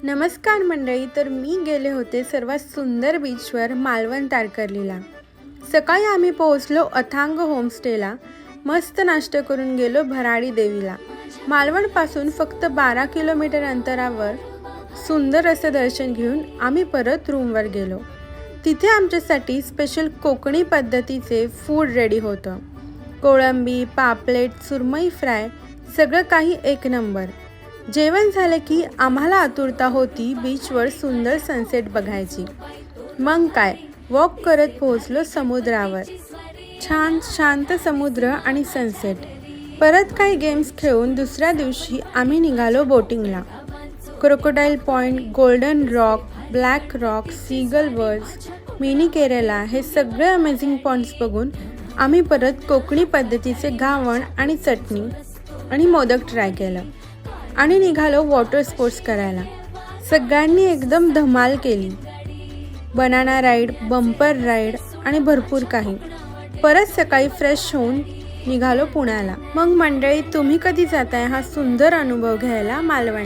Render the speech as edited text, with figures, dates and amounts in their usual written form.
नमस्कार मंडळी. तर मी गेले होते सर्वात सुंदर बीचवर मालवण तारकर्लीला. सकाळी आम्ही पोहोचलो अथांग होमस्टेला. मस्त नाश्ता करून गेलो भराडी देवीला. मालवणपासून फक्त 12 किलोमीटर अंतरावर सुंदर असं दर्शन घेऊन आम्ही परत रूमवर गेलो. तिथे आमच्यासाठी स्पेशल कोकणी पद्धतीचे फूड रेडी होतं. कोळंबी, पापलेट, सुरमई फ्राय, सगळं काही एक नंबर. जेवण झालं की आम्हाला आतुरता होती बीचवर सुंदर सनसेट बघायची. मग काय, वॉक करत पोहोचलो समुद्रावर. छान शांत समुद्र आणि सनसेट. परत काही गेम्स खेळून दुसऱ्या दिवशी आम्ही निघालो बोटिंगला. Crocodile point, golden rock, black rock, seagull birds, mini Kerala हे सगळे अमेझिंग पॉइंट्स बघून आम्ही परत कोकणी पद्धतीचे घावण आणि चटणी आणि मोदक ट्राय केलं आणि निघालो वॉटर स्पोर्ट्स करायला. सगळ्यांनी एकदम धमाल केली. बनाना राईड, बंपर राईड आणि भरपूर काही. परत सकाळी फ्रेश होऊन निघालो पुण्याला. मग मंडळी, तुम्ही कधी जाताय हा सुंदर अनुभव घ्यायला मालवण?